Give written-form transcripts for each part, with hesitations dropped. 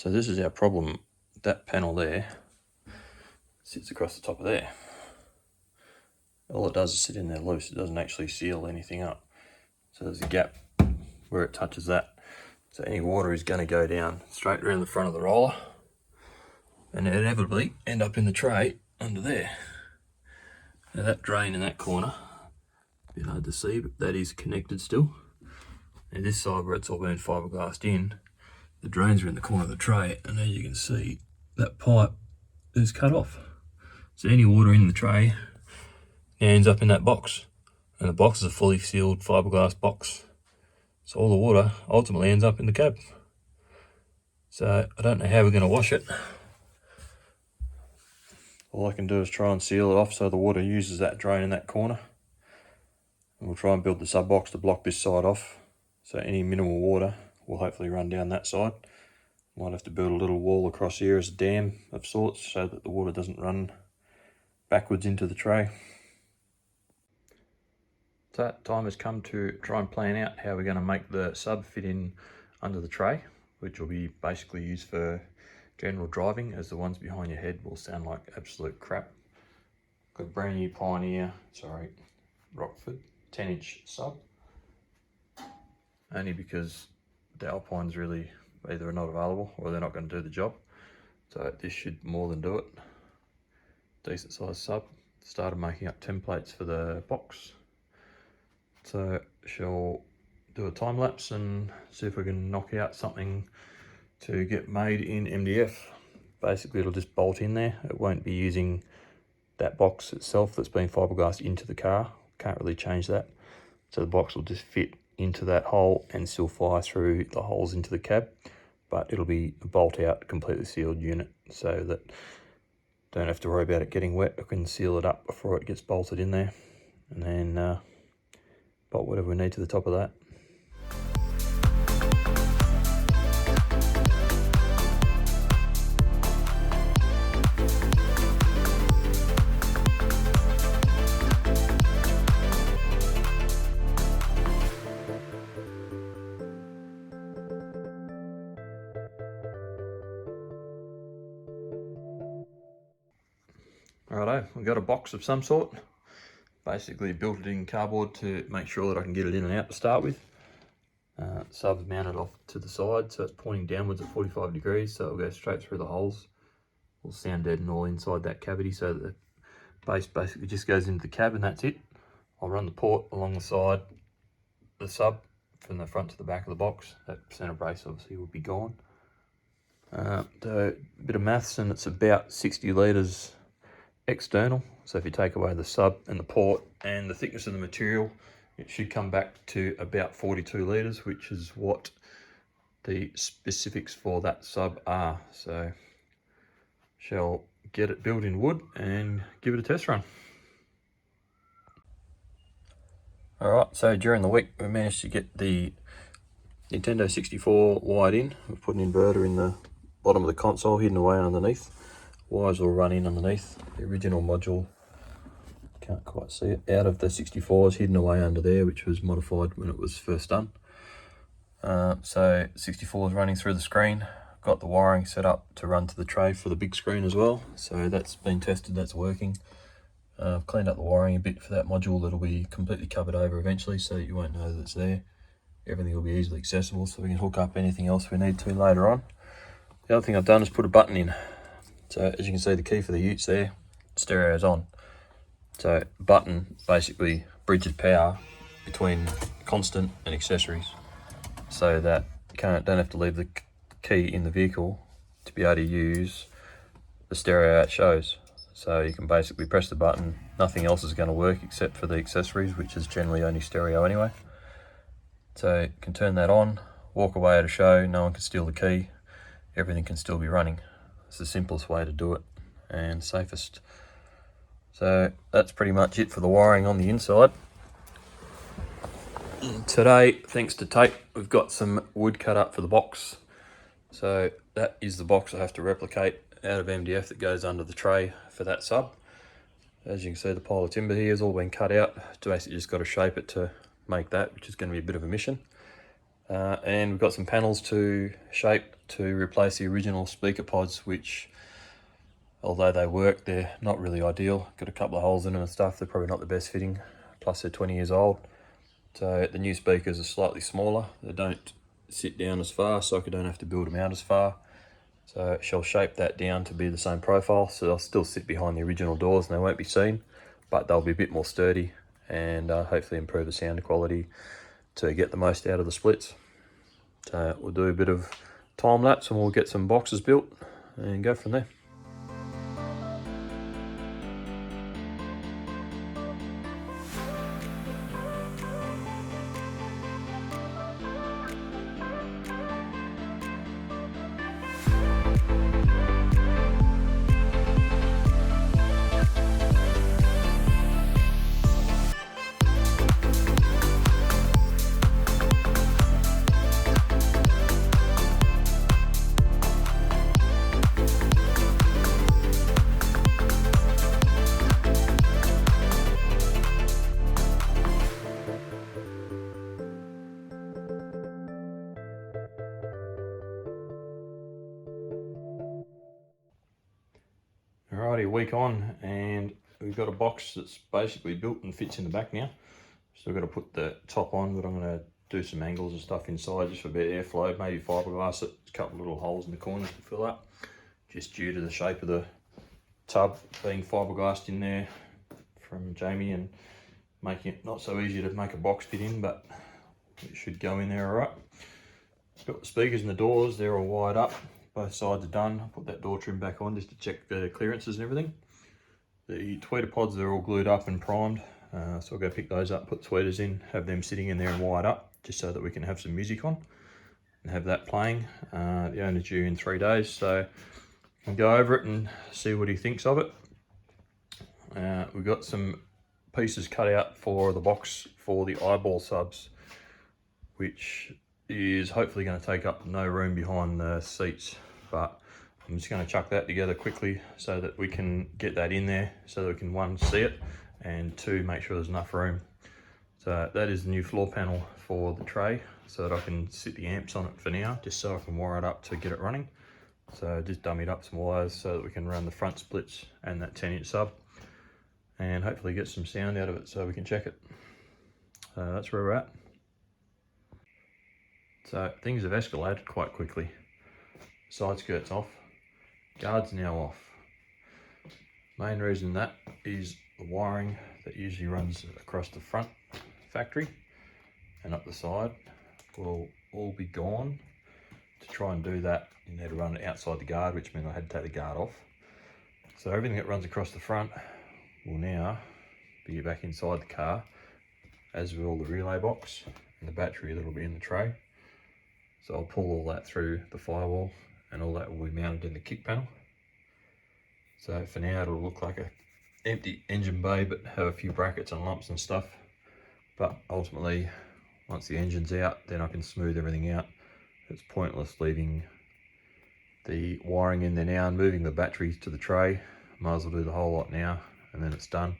So this is our problem. That panel there sits across the top of there. All it does is sit in there loose. It doesn't actually seal anything up. So there's a gap where it touches that. So any water is going to go down straight around the front of the roller and inevitably end up in the tray under there. Now that drain in that corner, a bit hard to see, but that is connected still. And this side where it's all been fiberglassed in, the drains are in the corner of the tray, and as you can see, that pipe is cut off. So any water in the tray ends up in that box. And the box is a fully sealed fiberglass box. So all the water ultimately ends up in the cab. So I don't know how we're going to wash it. All I can do is try and seal it off so the water uses that drain in that corner. And we'll try and build the sub box to block this side off. So any minimal water will hopefully run down that side. Might have to build a little wall across here as a dam of sorts so that the water doesn't run backwards into the tray. So that time has come to try and plan out how we're going to make the sub fit in under the tray, which will be basically used for general driving, as the ones behind your head will sound like absolute crap. Got a brand new Rockford 10-inch sub, only because the Alpines really either are not available or they're not going to do the job. So this should more than do it. Decent size sub. Started making up templates for the box. So shall do a time lapse and see if we can knock out something to get made in MDF. Basically it'll just bolt in there. It won't be using that box itself that's been fiberglassed into the car. Can't really change that. So the box will just fit into that hole and still fly through the holes into the cab. But it'll be a bolt out, completely sealed unit, so that don't have to worry about it getting wet. I can seal it up before it gets bolted in there, and then bolt whatever we need to the top of that. Righto, we've got a box of some sort. Basically built it in cardboard to make sure that I can get it in and out to start with. Sub's mounted off to the side, so it's pointing downwards at 45 degrees, so it'll go straight through the holes. Will sound dead and all inside that cavity, so that the base basically just goes into the cab and that's it. I'll run the port along the side, the sub, from the front to the back of the box. That centre brace obviously will be gone. So a bit of maths, and it's about 60 litres external. So if you take away the sub and the port and the thickness of the material, it should come back to about 42 litres, which is what the specifics for that sub are. So shall get it built in wood and give it a test run. Alright, so during the week we managed to get the Nintendo 64 wired in. We've put an inverter in the bottom of the console, hidden away underneath. Wires will run in underneath. The original module, can't quite see it, out of the 64 is hidden away under there, which was modified when it was first done. So 64 is running through the screen. Got the wiring set up to run to the tray for the big screen as well. So that's been tested, that's working. I've cleaned up the wiring a bit for that module. That'll be completely covered over eventually, so that you won't know that it's there. Everything will be easily accessible, so we can hook up anything else we need to later on. The other thing I've done is put a button in. So as you can see, the key for the utes there, stereo is on. So button basically bridges power between constant and accessories, so that you don't have to leave the key in the vehicle to be able to use the stereo it shows. So you can basically press the button, nothing else is going to work except for the accessories, which is generally only stereo anyway. So you can turn that on, walk away at a show, no one can steal the key, everything can still be running. It's the simplest way to do it and safest. So that's pretty much it for the wiring on the inside. Today, thanks to tape, we've got some wood cut up for the box. So that is the box I have to replicate out of MDF that goes under the tray for that sub. As you can see, the pile of timber here has all been cut out. Basically just got to shape it to make that, which is going to be a bit of a mission. And we've got some panels to shape to replace the original speaker pods, which, although they work, they're not really ideal. Got a couple of holes in them and stuff. They're probably not the best fitting, plus they're 20 years old. So the new speakers are slightly smaller. They don't sit down as far, so I don't have to build them out as far. So she'll shape that down to be the same profile, so they'll still sit behind the original doors and they won't be seen, but they'll be a bit more sturdy and hopefully improve the sound quality to get the most out of the splits. So we'll do a bit of time lapse and we'll get some boxes built and go from there. Alrighty, a week on, and we've got a box that's basically built and fits in the back now. Still got to put the top on, but I'm going to do some angles and stuff inside just for a bit of airflow, maybe fiberglass it, a couple of little holes in the corners to fill up, just due to the shape of the tub being fiberglassed in there from Jamie and making it not so easy to make a box fit in, but it should go in there alright. Got the speakers and the doors, they're all wired up. Both sides are done. I'll put that door trim back on just to check the clearances and everything. The tweeter pods, they're all glued up and primed. So I'll go pick those up, put tweeters in, have them sitting in there and wired up, just so that we can have some music on and have that playing. The owner's due in 3 days, so we can go over it and see what he thinks of it. We've got some pieces cut out for the box for the eyeball subs, which is hopefully going to take up no room behind the seats, but I'm just going to chuck that together quickly so that we can get that in there, so that we can, one, see it, and two, make sure there's enough room. So that is the new floor panel for the tray, so that I can sit the amps on it for now, just so I can wire it up to get it running. So just dummied up some wires so that we can run the front splits and that 10-inch sub, and hopefully get some sound out of it so we can check it. That's where we're at. So things have escalated quite quickly. Side skirt's off, guard's now off. Main reason that is the wiring that usually runs across the front factory and up the side will all be gone. To try and do that, you need to run it outside the guard, which means I had to take the guard off. So everything that runs across the front will now be back inside the car, as will the relay box and the battery that'll be in the tray. So I'll pull all that through the firewall and all that will be mounted in the kick panel. So for now it'll look like a empty engine bay but have a few brackets and lumps and stuff. But ultimately, once the engine's out, then I can smooth everything out. It's pointless leaving the wiring in there now and moving the battery to the tray. Might as well do the whole lot now and then it's done.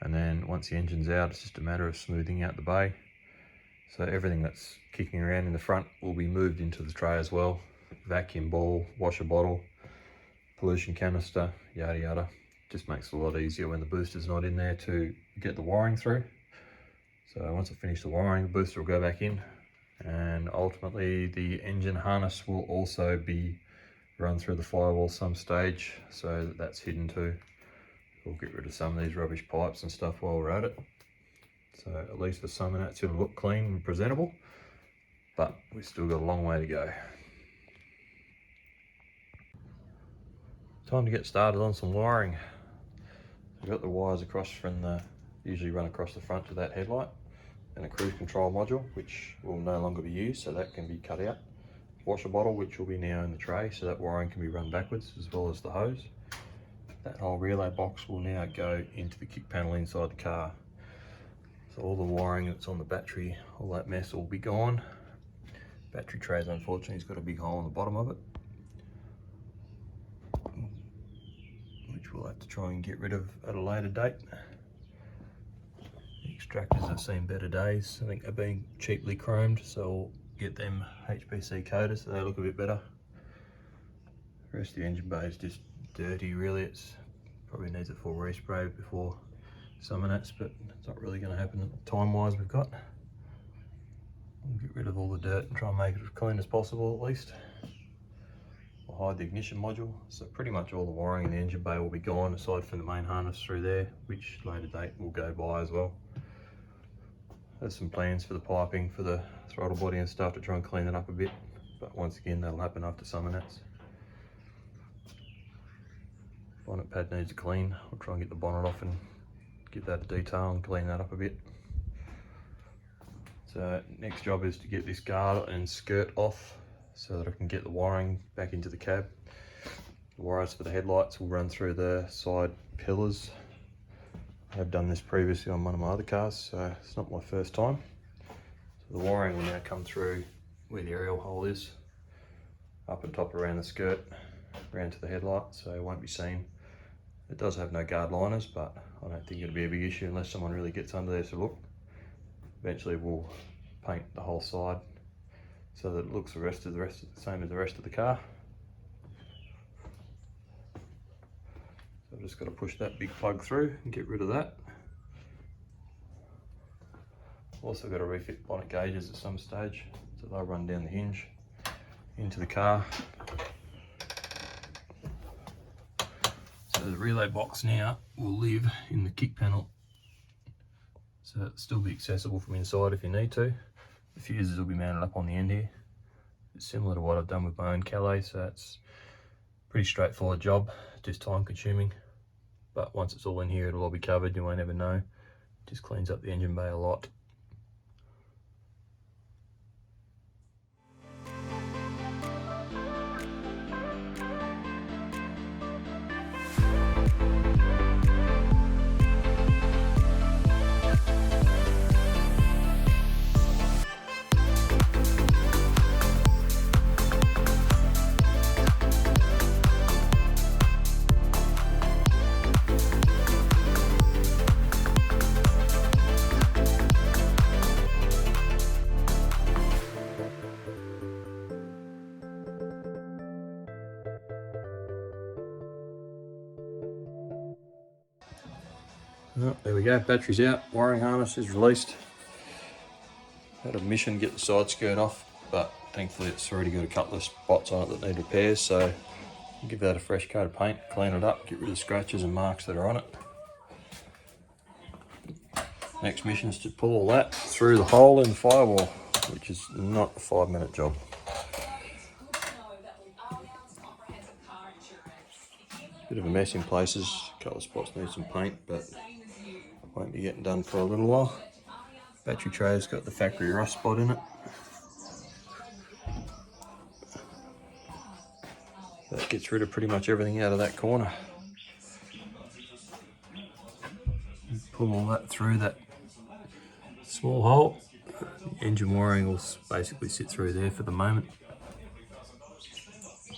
And then once the engine's out, it's just a matter of smoothing out the bay. So everything that's kicking around in the front will be moved into the tray as well. Vacuum ball, washer bottle, pollution canister, yada yada. Just makes it a lot easier when the booster's not in there to get the wiring through. So once I finish the wiring, the booster will go back in, and ultimately the engine harness will also be run through the firewall some stage, so that that's hidden too. We'll get rid of some of these rubbish pipes and stuff while we're at it. So at least for some of that's going to look clean and presentable, but we've still got a long way to go. Time to get started on some wiring. I've got the wires across from the, usually run across the front to that headlight, and a cruise control module, which will no longer be used, so that can be cut out. Washer bottle, which will be now in the tray, so that wiring can be run backwards, as well as the hose. That whole relay box will now go into the kick panel inside the car. So all the wiring that's on the battery, all that mess will be gone. Battery trays, unfortunately, has got a big hole in the bottom of it, which we'll have to try and get rid of at a later date. The extractors have seen better days. I think they're being cheaply chromed, so get them HPC coated so they look a bit better. The rest of the engine bay is just dirty really. It's probably needs a full respray before summer nets, but it's not really going to happen time wise. We've got, we'll get rid of all the dirt and try and make it as clean as possible at least. We'll hide the ignition module, so pretty much all the wiring in the engine bay will be gone aside from the main harness through there, which later date will go by as well. There's some plans for the piping for the throttle body and stuff to try and clean it up a bit, but once again that'll happen after summer nets. Bonnet pad needs a clean. I'll try and get the bonnet off and give that a detail and clean that up a bit. So next job is to get this guard and skirt off so that I can get the wiring back into the cab. The wires for the headlights will run through the side pillars. I have done this previously on one of my other cars, so it's not my first time. So the wiring will now come through where the aerial hole is, up and top around the skirt, around to the headlight, so it won't be seen. It does have no guard liners, but I don't think it'll be a big issue unless someone really gets under there to look. Eventually we'll paint the whole side so that it looks the same as the rest of the car. So I've just got to push that big plug through and get rid of that. Also got to refit bonnet gauges at some stage, so they'll run down the hinge into the car. So the relay box now will live in the kick panel, so it'll still be accessible from inside if you need to. The fuses will be mounted up on the end here. It's similar to what I've done with my own Calais, so it's a pretty straightforward job, just time consuming. But once it's all in here, it'll all be covered, you won't ever know. It just cleans up the engine bay a lot. Oh, there we go, battery's out, wiring harness is released. Had a mission get the side skirt off, but thankfully it's already got a couple of spots on it that need repairs, so I'll give that a fresh coat of paint, clean it up, get rid of the scratches and marks that are on it. Next mission is to pull all that through the hole in the firewall, which is not a 5-minute job. Bit of a mess in places, a couple of spots need some paint, but won't be getting done for a little while. Battery tray's got the factory rust spot in it. That gets rid of pretty much everything out of that corner. Pull all that through that small hole. The engine wiring will basically sit through there for the moment.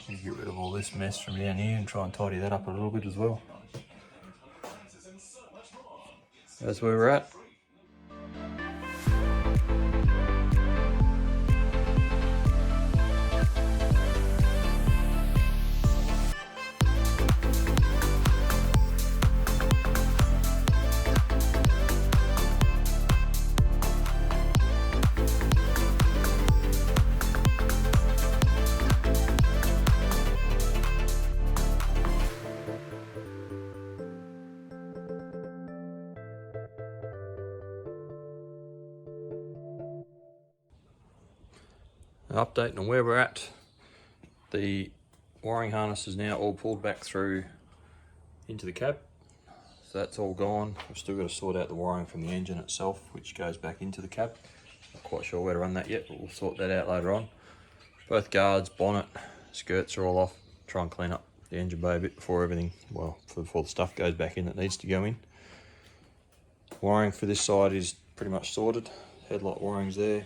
Get rid of all this mess from down here and try and tidy that up a little bit as well. That's where we're at. Update on where we're at. The wiring harness is now all pulled back through into the cab, so that's all gone. We've still got to sort out the wiring from the engine itself, which goes back into the cab. Not quite sure where to run that yet, but we'll sort that out later on. Both guards, bonnet, skirts are all off. Try and clean up the engine bay a bit before everything, well, before the stuff goes back in that needs to go in. Wiring for this side is pretty much sorted. Headlight wiring's there,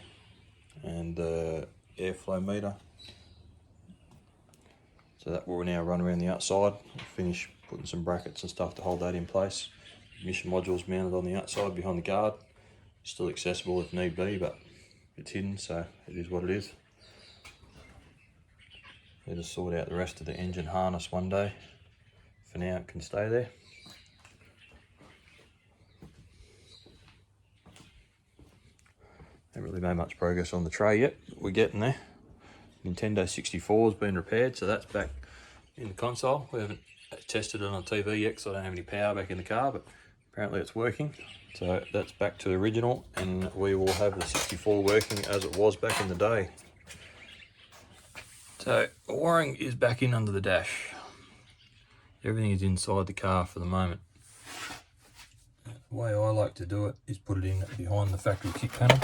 and airflow meter, so that will now run around the outside. We'll finish putting some brackets and stuff to hold that in place. Ignition module's mounted on the outside behind the guard, still accessible if need be, but it's hidden, so it is what it is. We'll just sort out the rest of the engine harness one day. For now it can stay there. Haven't really made much progress on the tray yet, but we're getting there. Nintendo 64 has been repaired, so that's back in the console. We haven't tested it on TV yet because I don't have any power back in the car, but apparently it's working. So that's back to the original, and we will have the 64 working as it was back in the day. So the wiring is back in under the dash. Everything is inside the car for the moment. The way I like to do it is put it in behind the factory kick panel.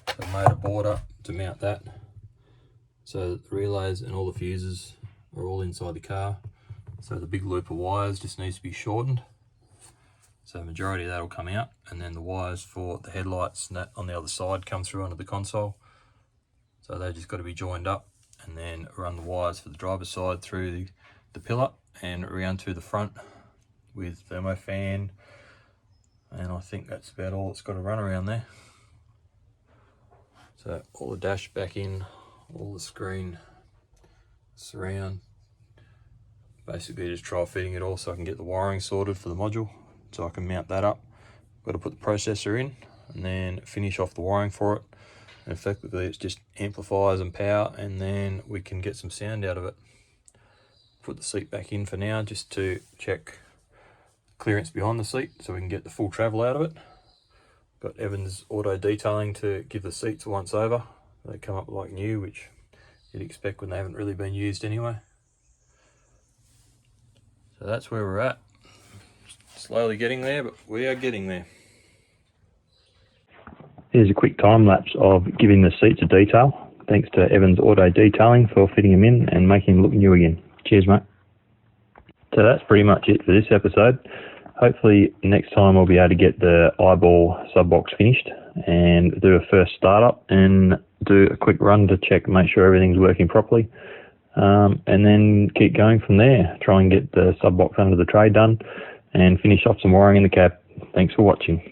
So I've made a border to mount that, so the relays and all the fuses are all inside the car. So the big loop of wires just needs to be shortened. So the majority of that will come out, and then the wires for the headlights on the other side come through onto the console. So they've just got to be joined up, and then run the wires for the driver's side through the pillar and around to the front with thermofan, and I think that's about all it's got to run around there. So all the dash back in, all the screen surround. Basically just try fitting it all so I can get the wiring sorted for the module, so I can mount that up. Got to put the processor in and then finish off the wiring for it. And effectively it's just amplifiers and power, and then we can get some sound out of it. Put the seat back in for now just to check clearance behind the seat so we can get the full travel out of it. Got Evans auto detailing to give the seats a once over. They come up like new, which you'd expect when they haven't really been used anyway. So that's where we're at. Slowly getting there, but we are getting there. Here's a quick time lapse of giving the seats a detail. Thanks to Evans Auto Detailing for fitting them in and making them look new again. Cheers, mate. So that's pretty much it for this episode. Hopefully next time we'll be able to get the eyeball sub box finished and do a first startup and do a quick run to check, make sure everything's working properly, and then keep going from there. Try and get the sub box under the tray done and finish off some wiring in the cab. Thanks for watching.